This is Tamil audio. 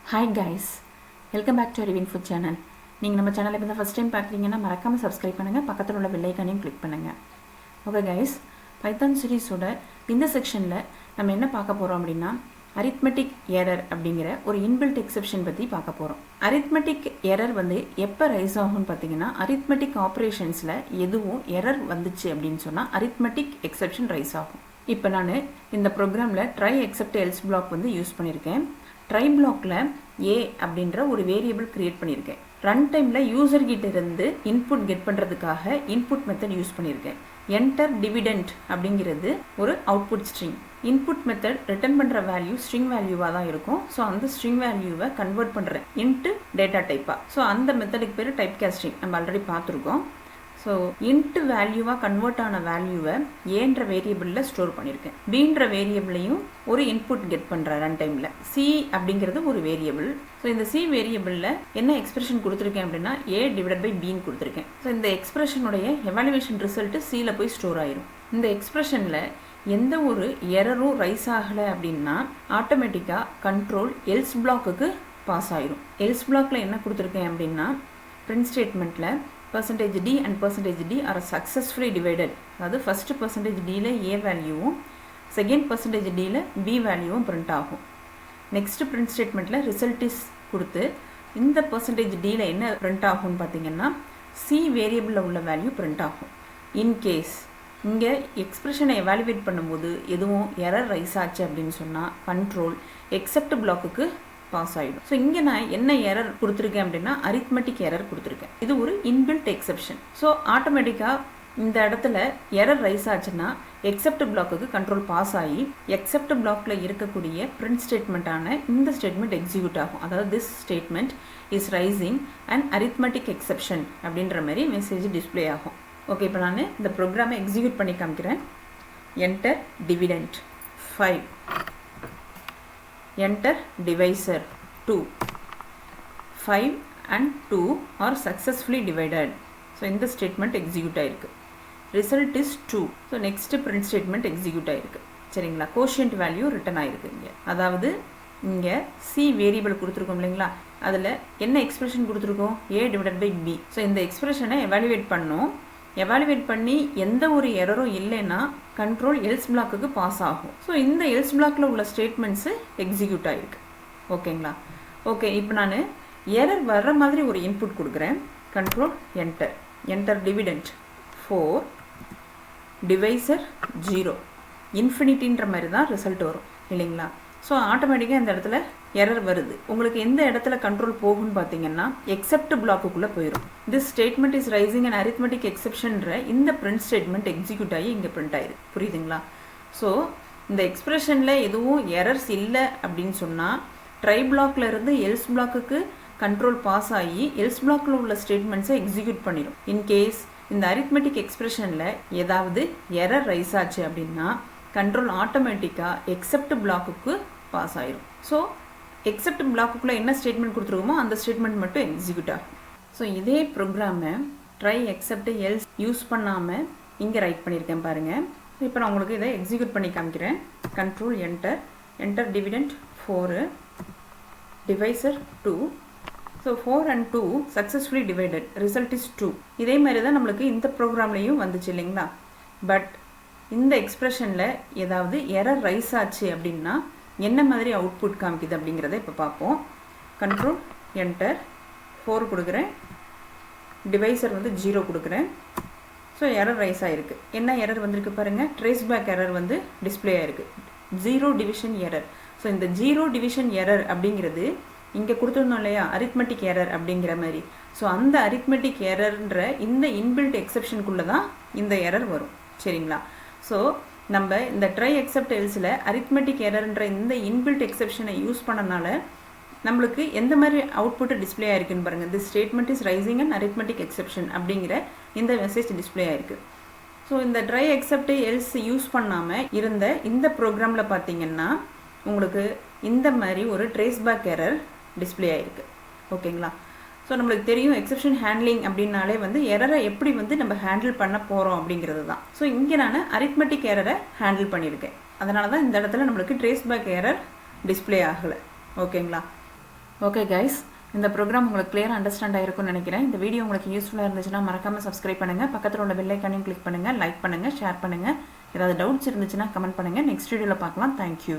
Hi guys, welcome back to ARIVU channel. நீங்கள் நம்ம சேனலை இப்போ ஃபர்ஸ்ட் டைம் பார்க்குறீங்கன்னா மறக்காமல் சப்ஸ்கிரைப் பண்ணுங்கள், பக்கத்தில் உள்ள பெல் ஐகானையும் கிளிக் பண்ணுங்கள். ஓகே கைஸ், பைத்தான் சீரிஸோட இந்த செக்ஷனில் நம்ம என்ன பார்க்க போகிறோம் அப்படின்னா arithmetic error அப்படிங்கிற ஒரு இன்பில்ட் எக்ஸெப்ஷன் பற்றி பார்க்க போகிறோம். arithmetic error வந்து எப்போ ரைஸ் ஆகும்னு பார்த்தீங்கன்னா arithmetic ஆப்ரேஷன்ஸில் எதுவும் எரர் வந்துச்சு அப்படின்னு சொன்னால் arithmetic exception ரைஸ் ஆகும். இப்போ நான் இந்த ப்ரோக்ராமில் ட்ரை எக்ஸெப்ட் எல்ஸ் பிளாக் வந்து யூஸ் பண்ணியிருக்கேன். ட்ரை பிளாக்ல ஏ அப்படின்ற ஒரு வேரியபிள் கிரியேட் பண்ணியிருக்கேன். ரன் டைமில் யூசர் கிட்ட இருந்து இன்புட் கெட் பண்ணுறதுக்காக இன்புட் மெத்தட் யூஸ் பண்ணியிருக்கேன். என்டர் டிவிடெண்ட் அப்படிங்கிறது ஒரு output string. Input method return பண்ணுற வேல்யூ ஸ்ட்ரிங் வேல்யூவாக தான் இருக்கும். ஸோ அந்த ஸ்ட்ரிங் வேல்யூவை கன்வெர்ட் பண்ணுறேன் இன்ட்டு டேட்டா டைப்பாக. ஸோ அந்த மெத்தடுக்கு பேர் டைப் காஸ்டிங், நம்ம ஆல்ரெடி பார்த்துருக்கோம். ஸோ இன்ட்டு வேல்யூவாக கன்வெர்ட் ஆன வேல்யூவை ஏன்ற வேரியபிளில் ஸ்டோர் பண்ணியிருக்கேன். பீன்ற வேரியபிளையும் ஒரு இன்புட் கெட் பண்ணுறேன் ரன் டைமில். சி அப்படிங்கிறது ஒரு வேரியபிள். ஸோ இந்த சி வேரியபிளில் என்ன எக்ஸ்பிரஷன் கொடுத்துருக்கேன் அப்படின்னா ஏ டிவைடட் பை பின்னு கொடுத்துருக்கேன். ஸோ இந்த எக்ஸ்பிரஷனுடைய எவாலுவேஷன் ரிசல்ட்டு சியில் போய் ஸ்டோர் ஆயிரும். இந்த எக்ஸ்பிரஷனில் எந்த ஒரு எரரும் ரைஸ் ஆகலை அப்படின்னா ஆட்டோமேட்டிக்காக கண்ட்ரோல் எல்ஸ் பிளாக்குக்கு பாஸ் ஆயிரும். எல்ஸ் பிளாக்ல என்ன கொடுத்துருக்கேன் அப்படின்னா பிரிண்ட் ஸ்டேட்மெண்ட்டில் %d and %d are successfully divided. அதாவது ஃபர்ஸ்ட் %dல a வேல்யூவும் செகண்ட் %dல b வேல்யூவும் பிரிண்ட் ஆகும். நெக்ஸ்ட் பிரிண்ட் ஸ்டேட்மெண்ட்டில் ரிசல்ட் இஸ் கொடுத்து இந்த %dல என்ன பிரிண்ட் ஆகும்னு பார்த்தீங்கன்னா c வேரியபிளில் உள்ள வேல்யூ பிரிண்ட் ஆகும். இன்கேஸ் இங்கே எக்ஸ்பிரஷனை எவாலுவேட் பண்ணும்போது எதுவும் எரர் ரைஸ் ஆச்சு அப்படின்னு சொன்னால் கண்ட்ரோல் எக்ஸெப்ட் பிளாக்குக்கு பாஸ் ஆகிடும். ஸோ இங்கே நான் என்ன எரர் கொடுத்துருக்கேன் அப்படின்னா arithmetic error கொடுத்துருக்கேன். இது ஒரு இன்பில்ட் எக்ஸெப்ஷன். ஸோ ஆட்டோமேட்டிக்காக இந்த இடத்துல எரர் ரைஸ் ஆச்சுன்னா எக்ஸெப்ட் பிளாக்குக்கு கண்ட்ரோல் பாஸ் ஆகி எக்ஸெப்ட் பிளாக்ல இருக்கக்கூடிய பிரிண்ட் ஸ்டேட்மெண்ட்டான இந்த ஸ்டேட்மெண்ட் எக்ஸிக்யூட் ஆகும். அதாவது this statement is raising and arithmetic exception அப்படின்ற மாதிரி மெசேஜ் டிஸ்பிளே ஆகும். ஓகே, இப்போ நான் இந்த ப்ரோக்ராமை எக்ஸிக்யூட் பண்ணி காமிக்கிறேன். Enter dividend 5, enter divisor 2. 5 and 2 are successfully divided. So இந்த ஸ்டேட்மெண்ட் எக்ஸிக்யூட் ஆயிருக்கு. Result is 2. So next print statement execute ஆயிருக்கு. சரிங்களா, கோஷியன்ட் வேல்யூ ரிட்டர்ன் ஆயிருக்கு. இங்கே அதாவது இங்கே சி வேரியபிள் கொடுத்துருக்கோம் இல்லைங்களா, அதில் என்ன எக்ஸ்பிரஷன் கொடுத்துருக்கோம் a divided by b. So இந்த எக்ஸ்பிரஷனை எவாலுவேட் பண்ணோம். எவாலுவேட் பண்ணி எந்த ஒரு எரரும் இல்லைன்னா கண்ட்ரோல் எல்ஸ் பிளாக்குக்கு பாஸ் ஆகும். ஸோ இந்த எல்ஸ் பிளாக்ல உள்ள ஸ்டேட்மெண்ட்ஸு எக்ஸிக்யூட் ஆகிருக்கு. ஓகேங்களா, ஓகே, இப்போ நான் எரர் வர்ற மாதிரி ஒரு இன்புட் கொடுக்குறேன். கண்ட்ரோல் என்டர் டிவிடெண்ட் 4, டிவைசர் 0, இன்ஃபினிட்டின்ற மாதிரி தான் ரிசல்ட் வரும் இல்லைங்களா. ஸோ ஆட்டோமேட்டிக்காக இந்த இடத்துல எரர் வருது. உங்களுக்கு எந்த இடத்துல கண்ட்ரோல் போகும்னு பார்த்தீங்கன்னா எக்ஸெப்ட் பிளாக்குக்குள்ளே போயிடும். This statement is raising and arithmetic exceptionன்ற இந்த பிரிண்ட் ஸ்டேட்மெண்ட் எக்ஸிக்யூட் ஆகி இங்கே பிரிண்ட் ஆயிருக்கு. புரியுதுங்களா? ஸோ இந்த எக்ஸ்பிரஷனில் எதுவும் எரர்ஸ் இல்லை அப்படின்னு சொன்னால் ட்ரை பிளாக்ல இருந்து எல்ஸ் பிளாக்குக்கு கண்ட்ரோல் பாஸ் ஆகி எல்ஸ் பிளாக்ல உள்ள ஸ்டேட்மெண்ட்ஸை எக்ஸிக்யூட் பண்ணிடும். இன்கேஸ் இந்த arithmetic எக்ஸ்பிரஷனில் ஏதாவது எரர் ரைஸ் ஆச்சு அப்படின்னா கண்ட்ரோல் ஆட்டோமேட்டிக்காக எக்ஸெப்ட் பிளாக்குக்கு பாஸ் ஆயிரும். ஸோ எக்ஸெப்ட் பிளாக்குள்ளே என்ன ஸ்டேட்மெண்ட் கொடுத்துருக்கோமோ அந்த ஸ்டேட்மெண்ட் மட்டும் எக்ஸிக்யூட் ஆகும். ஸோ இதே ப்ரோக்ராமை ட்ரை எக்ஸெப்ட் எல்ஸ் யூஸ் பண்ணாமல் இங்கே ரைட் பண்ணியிருக்கேன் பாருங்கள். இப்போ நான் உங்களுக்கு இதை எக்ஸிக்யூட் பண்ணி காமிக்கிறேன். Control enter dividend 4, divisor 2. So 4 and 2 successfully divided, result is 2. இதே மாதிரி தான் நம்மளுக்கு இந்த ப்ரோக்ராம்லேயும் வந்துச்சு இல்லைங்களா. பட் இந்த எக்ஸ்பிரஷனில் ஏதாவது எரர் ரைஸ் ஆச்சு அப்படின்னா என்ன மாதிரி அவுட்புட் காமிக்குது அப்படிங்கிறத இப்போ பார்ப்போம். கண்ட்ரோல் என்டர் 4 கொடுக்குறேன், டிவைசர் வந்து 0 கொடுக்குறேன். ஸோ எரர் ரைஸ் ஆகிருக்கு. என்ன எரர் வந்திருக்கு பாருங்கள், ட்ரேஸ் பேக் எரர் வந்து டிஸ்பிளே ஆகிருக்கு. 0 டிவிஷன் எரர். ஸோ இந்த 0 டிவிஷன் எரர் அப்படிங்கிறது இங்கே கொடுத்துருந்தோம் இல்லையா arithmetic error அப்படிங்கிற மாதிரி. ஸோ அந்த arithmetic errorன்ற இந்த இன்பில்ட் எக்ஸெப்ஷனுக்குள்ளே தான் இந்த எரர் வரும். சரிங்களா. ஸோ நம்ம இந்த ட்ரை எக்ஸெப்ட் எல்ஸில் arithmetic errorன்ற இந்த இன்பில்ட் எக்ஸெப்ஷனை யூஸ் பண்ணனால நம்மளுக்கு எந்த மாதிரி அவுட்புட்டு டிஸ்பிளே ஆயிருக்குன்னு பாருங்கள். This statement is raising and arithmetic exception அப்படிங்கிற இந்த மெசேஜ் டிஸ்பிளே ஆயிருக்கு. ஸோ இந்த ட்ரை எக்ஸெப்ட் எல்ஸ் யூஸ் பண்ணாமல் இருந்த இந்த ப்ரோக்ராமில் பார்த்தீங்கன்னா உங்களுக்கு இந்த மாதிரி ஒரு ட்ரேஸ் பேக் எரர் டிஸ்பிளே ஆயிருக்கு. ஓகேங்களா. ஸோ நம்மளுக்கு தெரியும் எக்ஸெப்ஷன் ஹேண்ட்லிங் அப்படின்னாலே வந்து எரரை எப்படி வந்து நம்ம ஹேண்டில் பண்ண போகிறோம் அப்படிங்கிறது தான். ஸோ இங்கே நான் arithmetic error ஹேண்டில் பண்ணியிருக்கேன். அதனால தான் இந்த இடத்துல நம்மளுக்கு ட்ரேஸ் பேக் எரர் டிஸ்பிளே ஆகலை. ஓகேங்களா. ஓகே கைஸ், இந்த ப்ரோக்ராம் உங்களுக்கு கிளியராக அண்டர்ஸ்டாண்ட் ஆகிருக்கும்னு நினைக்கிறேன். இந்த வீடியோ உங்களுக்கு யூஸ்ஃபுல்லாக இருந்துச்சுன்னா மறக்காமல் சப்ஸ்கிரைப் பண்ணுங்கள், பக்கத்தில் உள்ள பெல் ஐக்கானையும் கிளிக் பண்ணுங்கள், லைக் பண்ணுங்கள், ஷேர் பண்ணுங்கள். ஏதாவது டவுட்ஸ் இருந்துச்சுன்னா கமெண்ட் பண்ணுங்கள். நெக்ஸ்ட் வீடியோவில் பார்க்கலாம். தேங்க்யூ.